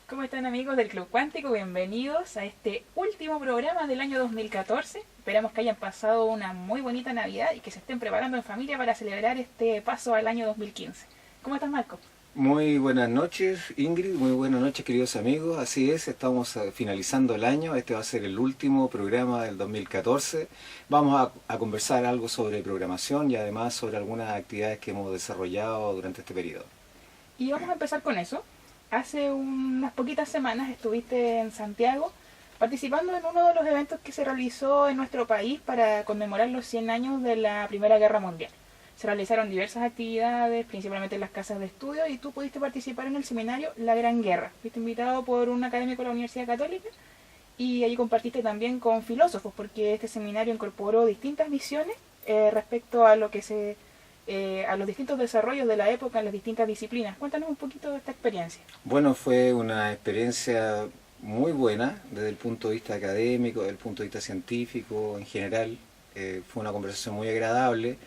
¿Cómo están amigos del Club Cuántico? Bienvenidos a este último programa del año 2014. Esperamos que hayan pasado una muy bonita Navidad y que se estén preparando en familia para celebrar este paso al año 2015. ¿Cómo estás, Marco? Muy buenas noches, Ingrid, muy buenas noches, queridos amigos. Así es, estamos finalizando el año, este va a ser el último programa del 2014. Vamos a conversar algo sobre programación y además sobre algunas actividades que hemos desarrollado durante este periodo. Y vamos a empezar con eso. Hace unas poquitas semanas estuviste en Santiago participando en uno de los eventos que se realizó en nuestro país para conmemorar los 100 años de la Primera Guerra Mundial. Se realizaron diversas actividades, principalmente en las casas de estudio, y tú pudiste participar en el seminario La Gran Guerra. Fuiste invitado por un académico de la Universidad Católica y allí compartiste también con filósofos, porque este seminario incorporó distintas visiones respecto a lo que a los distintos desarrollos de la época en las distintas disciplinas. Cuéntanos un poquito de esta experiencia. Bueno, fue una experiencia muy buena desde el punto de vista académico, desde el punto de vista científico en general. Fue una conversación muy agradable.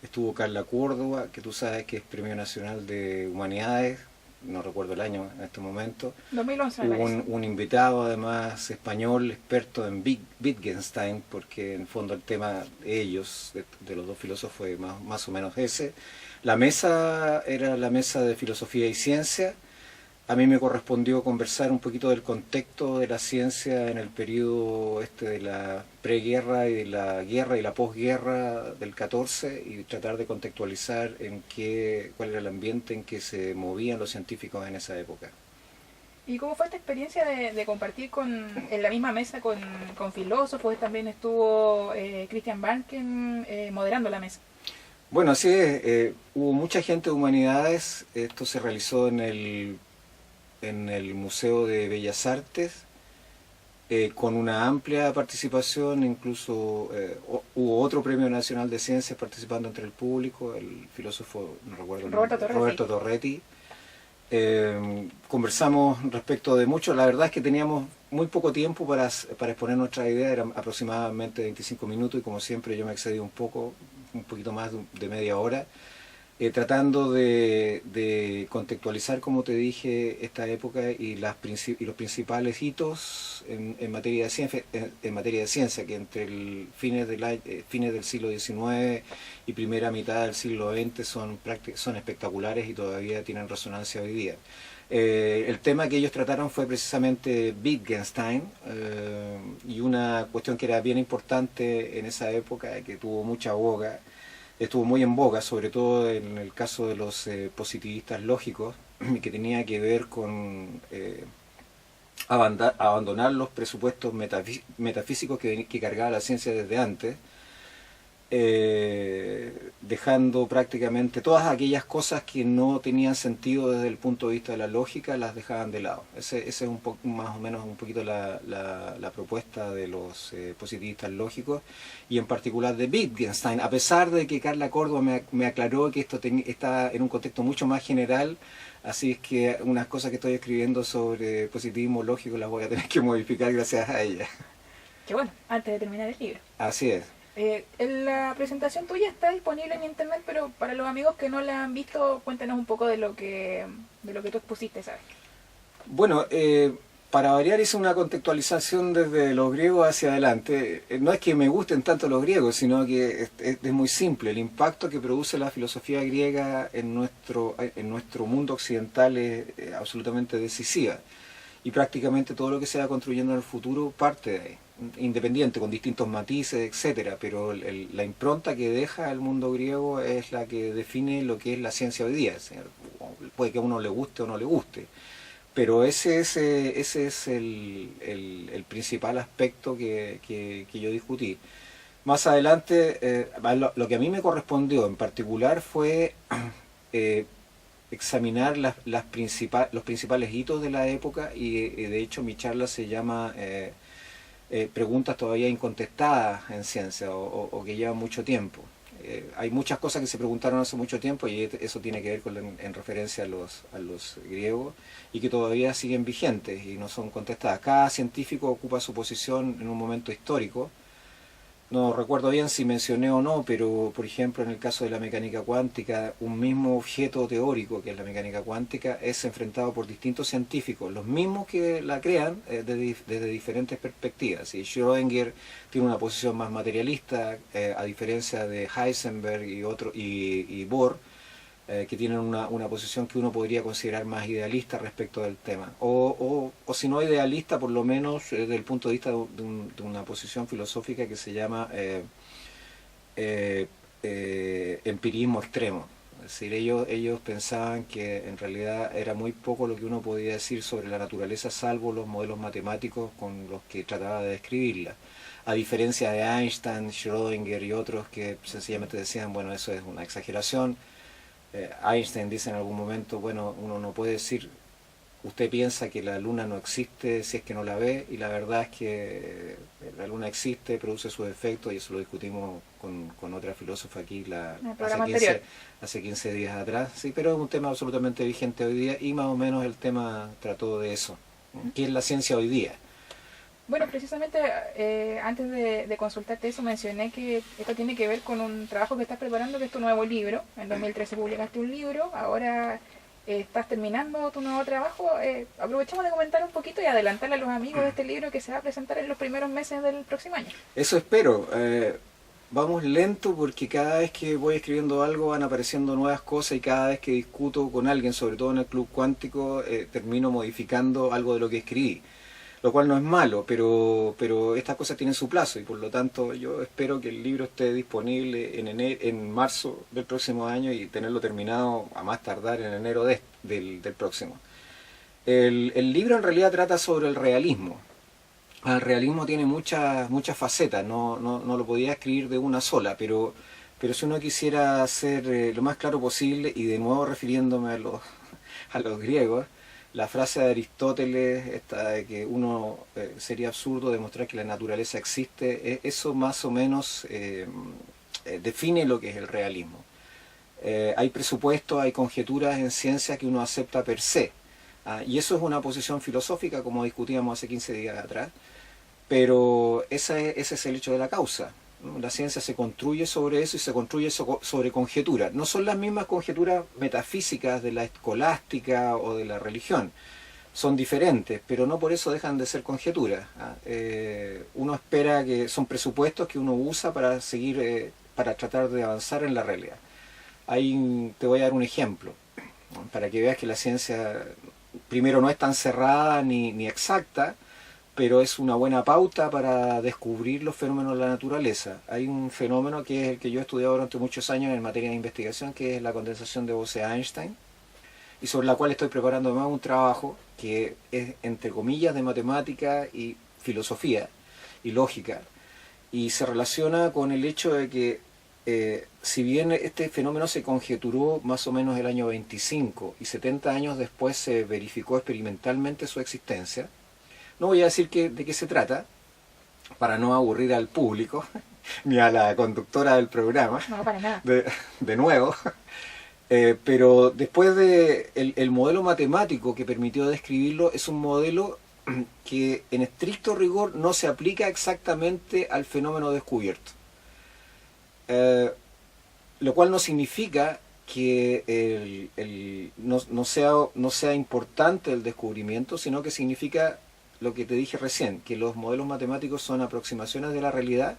Estuvo Carla Córdoba, que tú sabes que es Premio Nacional de Humanidades, no recuerdo el año en este momento. 2011 me Hubo parece. un invitado además español, experto en Wittgenstein, porque en el fondo el tema de ellos, de los dos filósofos, fue más o menos ese. La mesa era la mesa de filosofía y ciencia. A mí me correspondió conversar un poquito del contexto de la ciencia en el periodo de la preguerra y de la guerra y la posguerra del 14 y tratar de contextualizar cuál era el ambiente en que se movían los científicos en esa época. ¿Y cómo fue esta experiencia de compartir en la misma mesa con filósofos? También estuvo Christian Barken moderando la mesa. Bueno, así es, hubo mucha gente de humanidades, esto se realizó en el Museo de Bellas Artes, con una amplia participación, incluso hubo otro Premio Nacional de Ciencias participando entre el público, el filósofo, no recuerdo el nombre, Roberto Torretti. Conversamos respecto de mucho, la verdad es que teníamos muy poco tiempo para exponer nuestra idea, eran aproximadamente 25 minutos y como siempre yo me excedí un poquito más de media hora. Tratando de contextualizar, como te dije, esta época y los principales hitos en materia de ciencia, que entre fines del siglo XIX y primera mitad del siglo XX son espectaculares y todavía tienen resonancia hoy día. El tema que ellos trataron fue precisamente Wittgenstein, y una cuestión que era bien importante en esa época, que tuvo mucha boga, estuvo muy en boga, sobre todo en el caso de los positivistas lógicos, que tenía que ver con abandonar los presupuestos metafísicos que cargaba la ciencia desde antes, dejando prácticamente todas aquellas cosas que no tenían sentido desde el punto de vista de la lógica, las dejaban de lado. Ese es más o menos un poquito la propuesta de los positivistas lógicos, y en particular de Wittgenstein, a pesar de que Carla Córdoba me aclaró que esto está en un contexto mucho más general. Así es que unas cosas que estoy escribiendo sobre positivismo lógico las voy a tener que modificar gracias a ella. Que bueno, antes de terminar el libro. Así es. La presentación tuya está disponible en internet, pero para los amigos que no la han visto, cuéntanos un poco de lo que tú expusiste, ¿sabes? Bueno, para variar hice una contextualización desde los griegos hacia adelante. No es que me gusten tanto los griegos, sino que es muy simple. El impacto que produce la filosofía griega en nuestro mundo occidental es absolutamente decisiva. Y prácticamente todo lo que se va construyendo en el futuro parte de ahí, independiente, con distintos matices, etcétera, pero la impronta que deja el mundo griego es la que define lo que es la ciencia hoy día. Puede que a uno le guste o no le guste, pero ese es el principal aspecto que yo discutí. Más adelante, lo que a mí me correspondió en particular fue examinar los principales hitos de la época, y de hecho mi charla se llama Preguntas todavía incontestadas en ciencia, o que llevan mucho tiempo. Hay muchas cosas que se preguntaron hace mucho tiempo, y eso tiene que ver en referencia a los griegos, y que todavía siguen vigentes y no son contestadas. Cada científico ocupa su posición en un momento histórico, no recuerdo bien si mencioné o no, pero por ejemplo en el caso de la mecánica cuántica, un mismo objeto teórico que es la mecánica cuántica es enfrentado por distintos científicos, los mismos que la crean desde diferentes perspectivas. Y Schrödinger tiene una posición más materialista, a diferencia de Heisenberg y Bohr, que tienen una posición que uno podría considerar más idealista respecto del tema. O si no idealista, por lo menos desde el punto de vista de una posición filosófica que se llama empirismo extremo. Es decir, ellos pensaban que en realidad era muy poco lo que uno podía decir sobre la naturaleza, salvo los modelos matemáticos con los que trataba de describirla. A diferencia de Einstein, Schrödinger y otros que sencillamente decían, bueno, eso es una exageración. Einstein dice en algún momento, bueno, uno no puede decir, usted piensa que la luna no existe si es que no la ve, y la verdad es que la luna existe, produce sus efectos, y eso lo discutimos con otra filósofa aquí hace 15 días atrás, sí, pero es un tema absolutamente vigente hoy día, y más o menos el tema trató de eso. ¿Qué es la ciencia hoy día? Bueno, precisamente antes de consultarte eso mencioné que esto tiene que ver con un trabajo que estás preparando, que es tu nuevo libro. En 2013 publicaste un libro, ahora estás terminando tu nuevo trabajo. Aprovechamos de comentar un poquito y adelantarle a los amigos de este libro que se va a presentar en los primeros meses del próximo año. Eso espero. Vamos lento porque cada vez que voy escribiendo algo van apareciendo nuevas cosas, y cada vez que discuto con alguien, sobre todo en el Club Cuántico, termino modificando algo de lo que escribí. Lo cual no es malo, pero estas cosas tienen su plazo, y por lo tanto yo espero que el libro esté disponible en marzo del próximo año y tenerlo terminado a más tardar en enero del próximo. El libro en realidad trata sobre el realismo. El realismo tiene muchas facetas, no lo podía escribir de una sola, pero si uno quisiera ser lo más claro posible, y de nuevo refiriéndome a los griegos, la frase de Aristóteles, esta de que sería absurdo demostrar que la naturaleza existe, eso más o menos define lo que es el realismo. Hay presupuestos, hay conjeturas en ciencia que uno acepta per se, y eso es una posición filosófica, como discutíamos hace 15 días atrás, pero ese es el hecho de la causa. La ciencia se construye sobre eso, y se construye sobre conjeturas. No son las mismas conjeturas metafísicas de la escolástica o de la religión. Son diferentes, pero no por eso dejan de ser conjeturas. Uno espera que son presupuestos que uno usa para seguir, para tratar de avanzar en la realidad. Ahí te voy a dar un ejemplo, para que veas que la ciencia, primero, no es tan cerrada ni exacta, pero es una buena pauta para descubrir los fenómenos de la naturaleza. Hay un fenómeno que es el que yo he estudiado durante muchos años en materia de investigación, que es la condensación de Bose-Einstein, y sobre la cual estoy preparando más un trabajo que es, entre comillas, de matemática y filosofía y lógica, y se relaciona con el hecho de que si bien este fenómeno se conjeturó más o menos el año 25, y 70 años después se verificó experimentalmente su existencia, no voy a decir de qué se trata, para no aburrir al público, ni a la conductora del programa, No, para nada. de nuevo, pero después el modelo matemático que permitió describirlo es un modelo que en estricto rigor no se aplica exactamente al fenómeno descubierto. Lo cual no significa que no sea importante el descubrimiento, sino que significa lo que te dije recién, que los modelos matemáticos son aproximaciones de la realidad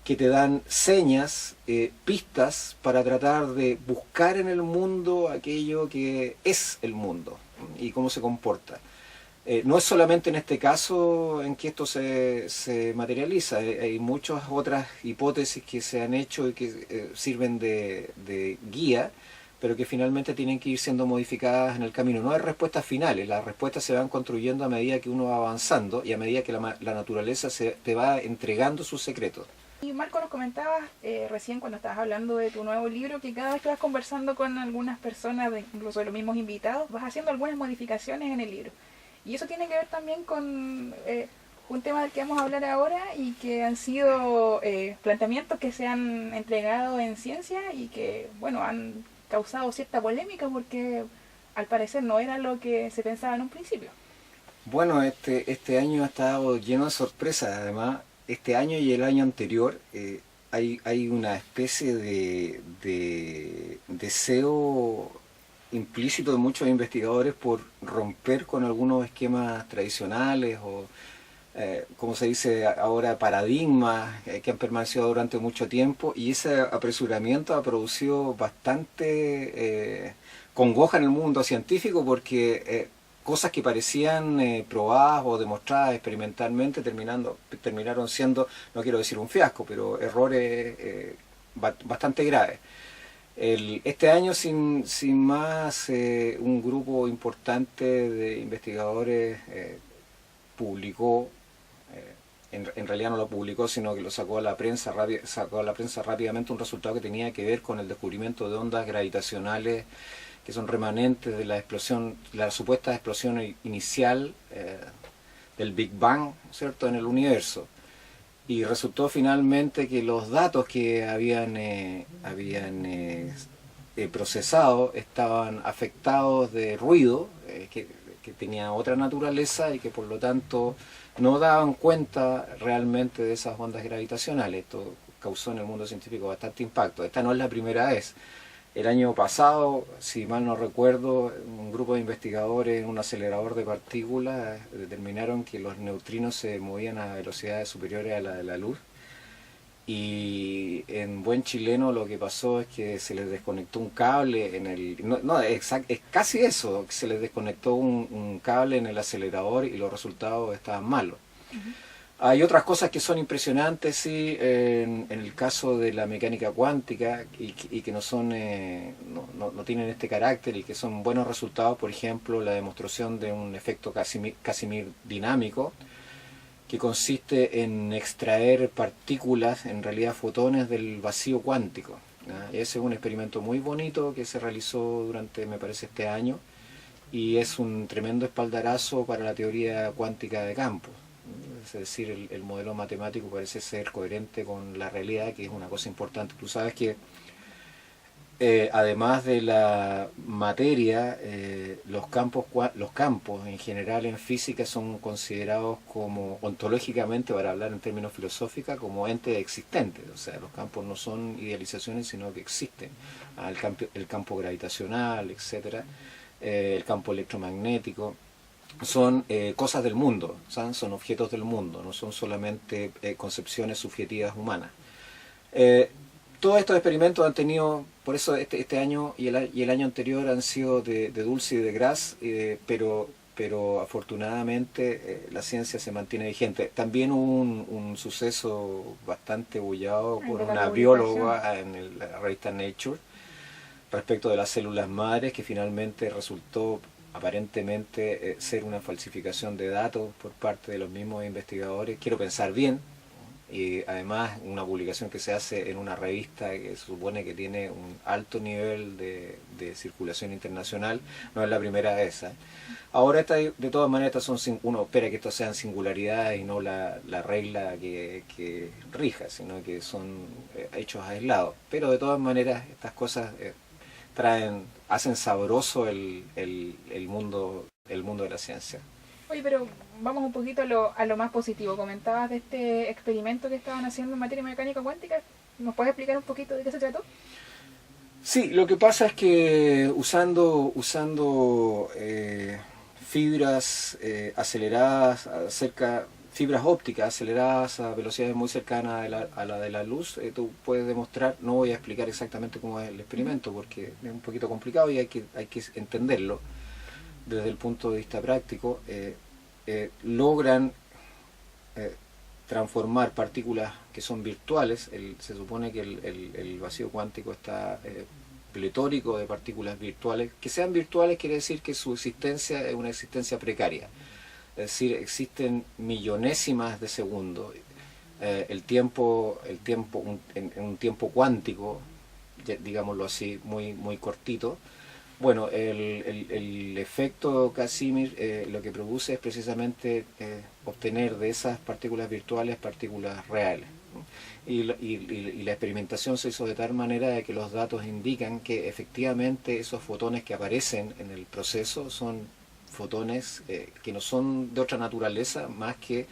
que te dan señas, pistas para tratar de buscar en el mundo aquello que es el mundo y cómo se comporta. No es solamente en este caso en que esto se materializa, hay muchas otras hipótesis que se han hecho y que sirven de guía, pero que finalmente tienen que ir siendo modificadas en el camino. No hay respuestas finales, las respuestas se van construyendo a medida que uno va avanzando y a medida que la naturaleza te va entregando sus secretos. Y Marco, nos comentabas recién cuando estabas hablando de tu nuevo libro que cada vez que vas conversando con algunas personas, incluso de los mismos invitados, vas haciendo algunas modificaciones en el libro. Y eso tiene que ver también con un tema del que vamos a hablar ahora, y que han sido planteamientos que se han entregado en ciencia y que, bueno, han causado cierta polémica porque al parecer no era lo que se pensaba en un principio. Bueno, este año ha estado lleno de sorpresas. Además, este año y el año anterior hay una especie de deseo implícito de muchos investigadores por romper con algunos esquemas tradicionales o, como se dice ahora, paradigmas que han permanecido durante mucho tiempo, y ese apresuramiento ha producido bastante congoja en el mundo científico porque cosas que parecían probadas o demostradas experimentalmente terminaron siendo, no quiero decir un fiasco, pero errores bastante graves. Este año, sin más, un grupo importante de investigadores publicó, en realidad no lo publicó, sino que lo sacó a la prensa rápidamente, un resultado que tenía que ver con el descubrimiento de ondas gravitacionales que son remanentes de la explosión, la supuesta explosión inicial del Big Bang, ¿cierto?, en el universo. Y resultó finalmente que los datos que habían procesado estaban afectados de ruido, que tenía otra naturaleza y que por lo tanto no daban cuenta realmente de esas ondas gravitacionales. Esto causó en el mundo científico bastante impacto. Esta no es la primera vez. El año pasado, si mal no recuerdo, un grupo de investigadores en un acelerador de partículas determinaron que los neutrinos se movían a velocidades superiores a la de la luz, y en buen chileno lo que pasó es que se les desconectó un cable en el... es casi eso, se les desconectó un cable en el acelerador y los resultados estaban malos. Uh-huh. Hay otras cosas que son impresionantes, sí, en el caso de la mecánica cuántica y que no son, no tienen este carácter y que son buenos resultados. Por ejemplo, la demostración de un efecto Casimir dinámico, que consiste en extraer partículas, en realidad fotones, del vacío cuántico. Ese es un experimento muy bonito que se realizó durante, me parece, este año, y es un tremendo espaldarazo para la teoría cuántica de campos. Es decir, el modelo matemático parece ser coherente con la realidad, que es una cosa importante. Tú sabes que además de la materia, los campos en general en física son considerados como, ontológicamente, para hablar en términos filosóficos, como entes existentes. O sea, los campos no son idealizaciones, sino que existen. El campo gravitacional, etcétera, el campo electromagnético. Son cosas del mundo, ¿sabes? Son objetos del mundo, no son solamente concepciones subjetivas humanas. Todos estos experimentos han tenido, por eso este año y el año anterior han sido de Dulce y de Gras, pero afortunadamente la ciencia se mantiene vigente. También hubo un suceso bastante bullado por una bióloga en la revista Nature respecto de las células madres, que finalmente resultó aparentemente ser una falsificación de datos por parte de los mismos investigadores. Quiero pensar bien, y además una publicación que se hace en una revista que se supone que tiene un alto nivel de circulación internacional. No es la primera vez. Ahora de todas maneras uno espera que estos sean singularidades y no la regla que rija, sino que son hechos aislados. Pero de todas maneras estas cosas hacen sabroso el mundo de la ciencia. Oye, pero vamos un poquito a lo más positivo. Comentabas de este experimento que estaban haciendo en materia de mecánica cuántica. ¿Nos puedes explicar un poquito de qué se trató? Sí, lo que pasa es que usando fibras aceleradas, fibras ópticas aceleradas a velocidades muy cercanas a la de la luz, tú puedes demostrar. No voy a explicar exactamente cómo es el experimento porque es un poquito complicado y hay que entenderlo desde el punto de vista práctico. Logran transformar partículas que son virtuales. Se supone que el vacío cuántico está pletórico de partículas virtuales. Que sean virtuales quiere decir que su existencia es una existencia precaria. Es decir, existen millonésimas de segundo. En un tiempo cuántico, digámoslo así, muy, muy cortito. Bueno, el efecto Casimir lo que produce es precisamente obtener de esas partículas virtuales partículas reales, ¿no? Y la experimentación se hizo de tal manera de que los datos indican que efectivamente esos fotones que aparecen en el proceso son fotones que no son de otra naturaleza más que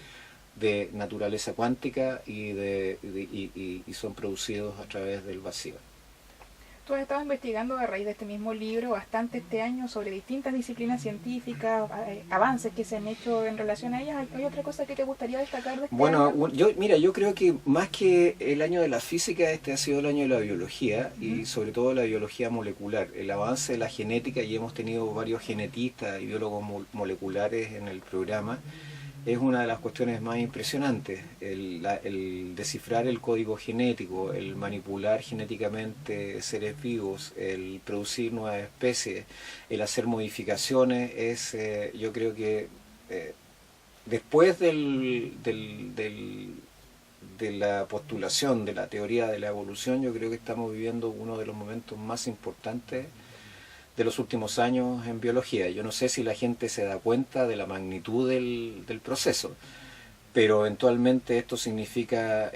de naturaleza cuántica y son producidos a través del vacío. Tú has estado investigando a raíz de este mismo libro bastante este año sobre distintas disciplinas científicas, avances que se han hecho en relación a ellas. ¿Hay otra cosa que te gustaría destacar de este año? Yo creo que más que el año de la física, este ha sido el año de la biología y sobre todo la biología molecular, el avance de la genética, y hemos tenido varios genetistas y biólogos moleculares en el programa. Es una de las cuestiones más impresionantes, el descifrar el código genético, el manipular genéticamente seres vivos, el producir nuevas especies, el hacer modificaciones, yo creo que después de la postulación de la teoría de la evolución, yo creo que estamos viviendo uno de los momentos más importantes de los últimos años en biología. Yo no sé si la gente se da cuenta de la magnitud del proceso, pero eventualmente esto significa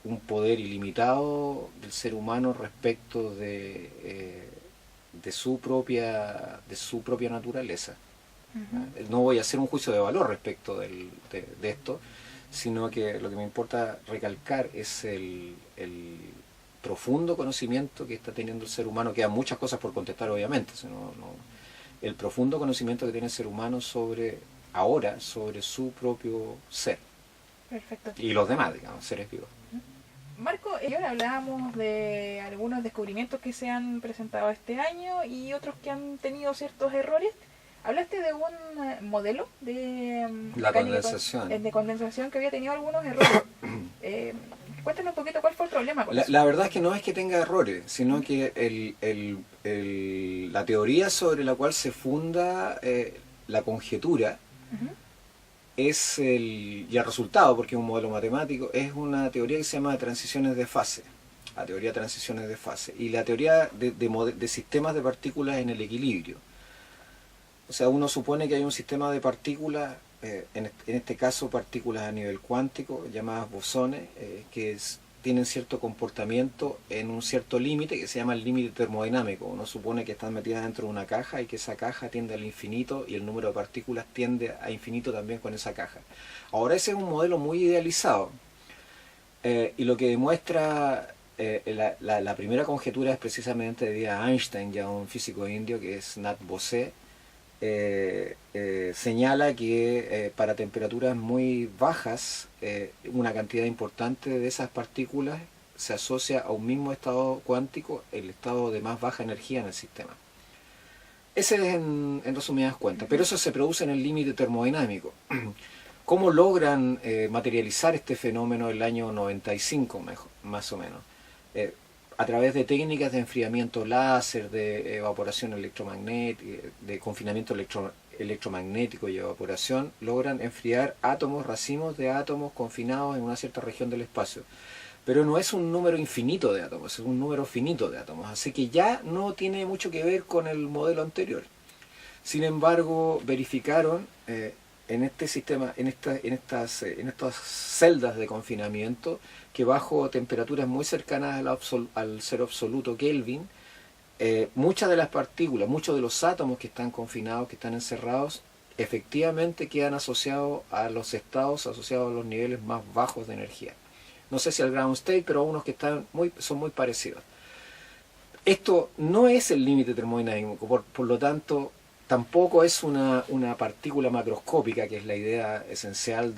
un poder ilimitado del ser humano respecto de su propia naturaleza. No voy a hacer un juicio de valor respecto de esto, sino que lo que me importa recalcar es el profundo conocimiento que está teniendo el ser humano. Quedan muchas cosas por contestar, obviamente, el profundo conocimiento que tiene el ser humano sobre su propio ser. Perfecto. Y los demás, digamos, seres vivos. Marco, ahora hablábamos de algunos descubrimientos que se han presentado este año y otros que han tenido ciertos errores. Hablaste de un modelo de condensación que había tenido algunos errores. Cuéntanos un poquito cuál fue el problema con eso. La verdad es que no es que tenga errores, sino que la teoría sobre la cual se funda la conjetura es y el resultado, porque es un modelo matemático, es una teoría que se llama transiciones de fase, la teoría de transiciones de fase, y la teoría de sistemas de partículas en el equilibrio. O sea, uno supone que hay un sistema de partículas, en este caso partículas a nivel cuántico, llamadas bosones, que tienen cierto comportamiento en un cierto límite que se llama el límite termodinámico. Uno supone que están metidas dentro de una caja y que esa caja tiende al infinito y el número de partículas tiende a infinito también con esa caja. Ahora ese es un modelo muy idealizado y lo que demuestra la primera conjetura es precisamente de Einstein, ya un físico indio, que es Nat Bose. Señala que para temperaturas muy bajas una cantidad importante de esas partículas se asocia a un mismo estado cuántico, el estado de más baja energía en el sistema. Ese es en resumidas cuentas, pero eso se produce en el límite termodinámico. ¿Cómo logran materializar este fenómeno el año 95 más o menos? A través de técnicas de enfriamiento láser, de evaporación electromagnética, de confinamiento electromagnético y evaporación, logran enfriar átomos, racimos de átomos confinados en una cierta región del espacio. Pero no es un número infinito de átomos, es un número finito de átomos, así que ya no tiene mucho que ver con el modelo anterior. Sin embargo, verificaron en este sistema, en estas celdas de confinamiento, que bajo temperaturas muy cercanas al cero absoluto Kelvin, muchas de las partículas, muchos de los átomos que están confinados, que están encerrados, efectivamente quedan asociados a los estados asociados a los niveles más bajos de energía. No sé si al ground state, pero a unos que son muy parecidos. Esto no es el límite termodinámico, por lo tanto, tampoco es una partícula macroscópica, que es la idea esencial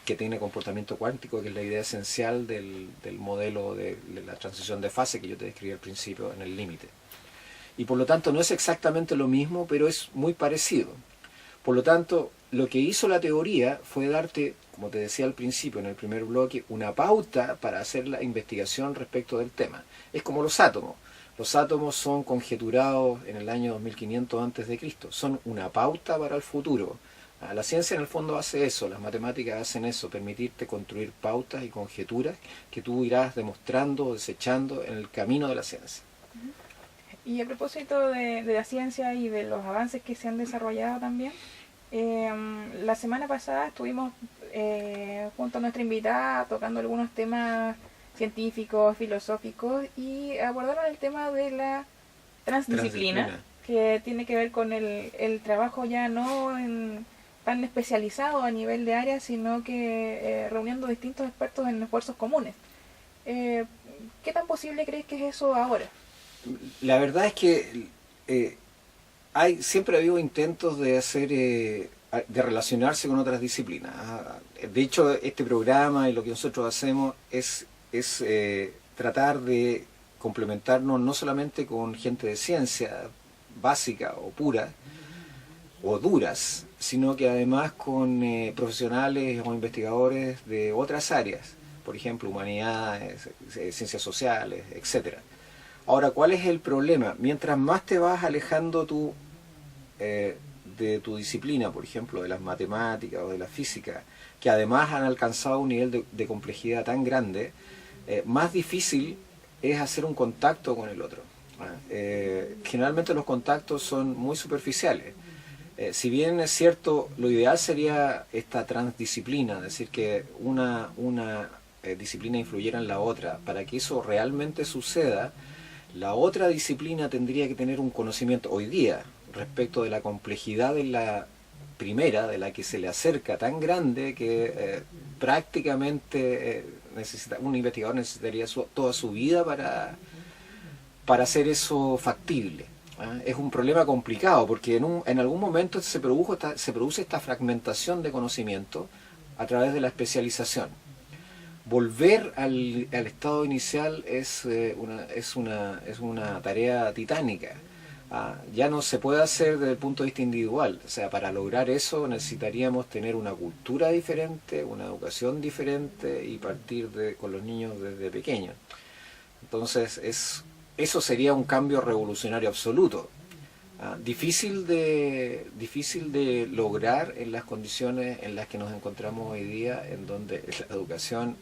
que tiene comportamiento cuántico, que es la idea esencial del modelo de la transición de fase que yo te describí al principio en el límite. Y por lo tanto no es exactamente lo mismo, pero es muy parecido. Por lo tanto, lo que hizo la teoría fue darte, como te decía al principio en el primer bloque, una pauta para hacer la investigación respecto del tema. Es como los átomos. Los átomos son conjeturados en el año 2500 a.C. Son una pauta para el futuro. La ciencia en el fondo hace eso, las matemáticas hacen eso, permitirte construir pautas y conjeturas que tú irás demostrando o desechando en el camino de la ciencia. Y a propósito de la ciencia y de los avances que se han desarrollado también, la semana pasada estuvimos junto a nuestra invitada tocando algunos temas científicos, filosóficos, y abordaron el tema de la transdisciplina, que tiene que ver con el trabajo ya no en tan especializado a nivel de área, sino que reuniendo distintos expertos en esfuerzos comunes. ¿Qué tan posible crees que es eso ahora? La verdad es que siempre ha habido intentos de hacer, de relacionarse con otras disciplinas. De hecho, este programa y lo que nosotros hacemos es tratar de complementarnos no solamente con gente de ciencia básica o pura o duras, sino que además con profesionales o investigadores de otras áreas, por ejemplo, humanidades, ciencias sociales, etcétera. Ahora, ¿cuál es el problema? Mientras más te vas alejando tú de tu disciplina, por ejemplo, de las matemáticas o de la física, que además han alcanzado un nivel de complejidad tan grande, más difícil es hacer un contacto con el otro. Generalmente los contactos son muy superficiales. Si bien es cierto, lo ideal sería esta transdisciplina, es decir, que una disciplina influyera en la otra. Para que eso realmente suceda, la otra disciplina tendría que tener un conocimiento hoy día respecto de la complejidad de la primera, de la que se le acerca tan grande que prácticamente un investigador necesitaría toda su vida para hacer eso factible. Es un problema complicado porque en algún momento se produce esta fragmentación de conocimiento a través de la especialización. Volver al estado inicial es una tarea titánica. Ya no se puede hacer desde el punto de vista individual. O sea, para lograr eso necesitaríamos tener una cultura diferente, una educación diferente y partir con los niños desde pequeños. Entonces, eso sería un cambio revolucionario absoluto. Difícil de lograr en las condiciones en las que nos encontramos hoy día, en donde la educación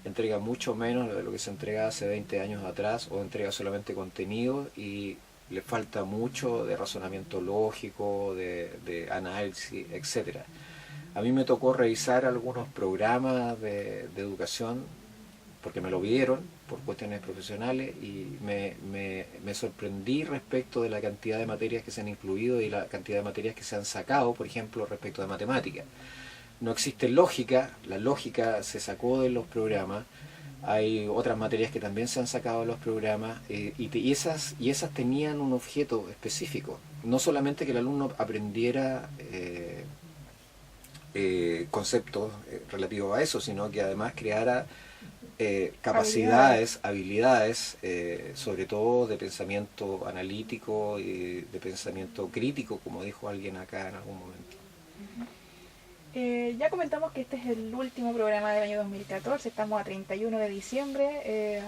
entrega mucho menos de lo que se entregaba hace 20 años atrás, o entrega solamente contenido y le falta mucho de razonamiento lógico, de análisis, etcétera. A mí me tocó revisar algunos programas de educación porque me lo pidieron por cuestiones profesionales y me sorprendí respecto de la cantidad de materias que se han incluido y la cantidad de materias que se han sacado, por ejemplo, respecto de matemáticas. No existe lógica, la lógica se sacó de los programas, hay otras materias que también se han sacado de los programas y esas tenían un objeto específico, no solamente que el alumno aprendiera conceptos relativos a eso, sino que además creara capacidades, habilidades, sobre todo de pensamiento analítico y de pensamiento crítico, como dijo alguien acá en algún momento. Ya comentamos que este es el último programa del año 2014, estamos a 31 de diciembre,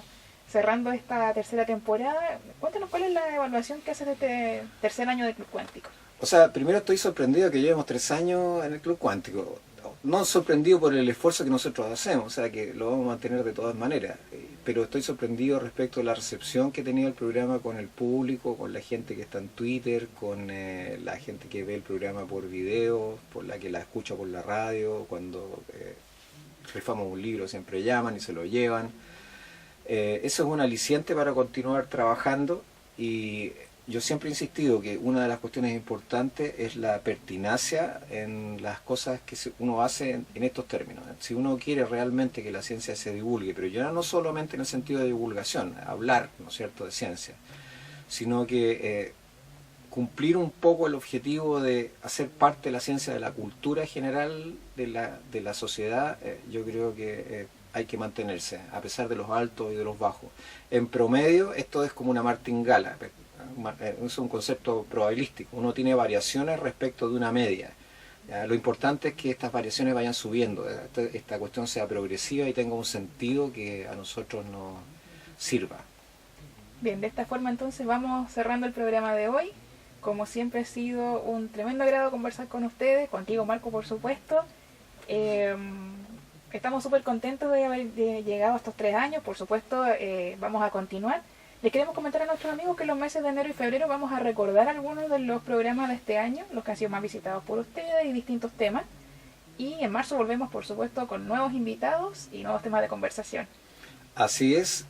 cerrando esta tercera temporada. Cuéntanos cuál es la evaluación que haces de este tercer año de Club Cuántico. O sea, primero estoy sorprendido que llevemos 3 años en el Club Cuántico. No sorprendido por el esfuerzo que nosotros hacemos, o sea que lo vamos a mantener de todas maneras, pero estoy sorprendido respecto a la recepción que tenía el programa con el público, con la gente que está en Twitter, con la gente que ve el programa por video, por la que la escucha por la radio, cuando rifamos un libro siempre llaman y se lo llevan. Eso es un aliciente para continuar trabajando y yo siempre he insistido que una de las cuestiones importantes es la pertinacia en las cosas que uno hace en estos términos. Si uno quiere realmente que la ciencia se divulgue, pero ya no solamente en el sentido de divulgación, hablar, ¿no es cierto?, de ciencia, sino que cumplir un poco el objetivo de hacer parte de la ciencia de la cultura general de la sociedad, yo creo que hay que mantenerse, a pesar de los altos y de los bajos. En promedio, esto es como una martingala. Es un concepto probabilístico, uno tiene variaciones respecto de una media. Lo importante es que estas variaciones vayan subiendo, esta cuestión sea progresiva y tenga un sentido que a nosotros nos sirva. Bien, de esta forma entonces vamos cerrando el programa de hoy. Como siempre ha sido un tremendo agrado conversar con ustedes, contigo Marco por supuesto. Estamos súper contentos de haber llegado a estos 3 años, por supuesto vamos a continuar. Les queremos comentar a nuestros amigos que en los meses de enero y febrero vamos a recordar algunos de los programas de este año, los que han sido más visitados por ustedes y distintos temas. Y en marzo volvemos, por supuesto, con nuevos invitados y nuevos temas de conversación. Así es.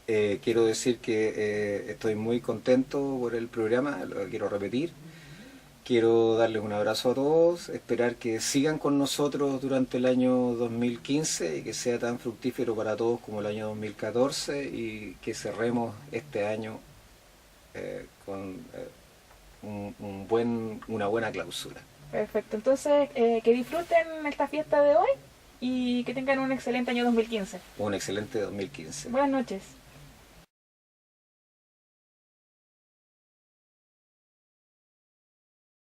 Quiero decir que estoy muy contento por el programa, lo quiero repetir. Quiero darles un abrazo a todos, esperar que sigan con nosotros durante el año 2015 y que sea tan fructífero para todos como el año 2014 y que cerremos este año con una buena clausura. Perfecto, entonces que disfruten esta fiesta de hoy y que tengan un excelente año 2015. Un excelente 2015. Buenas noches.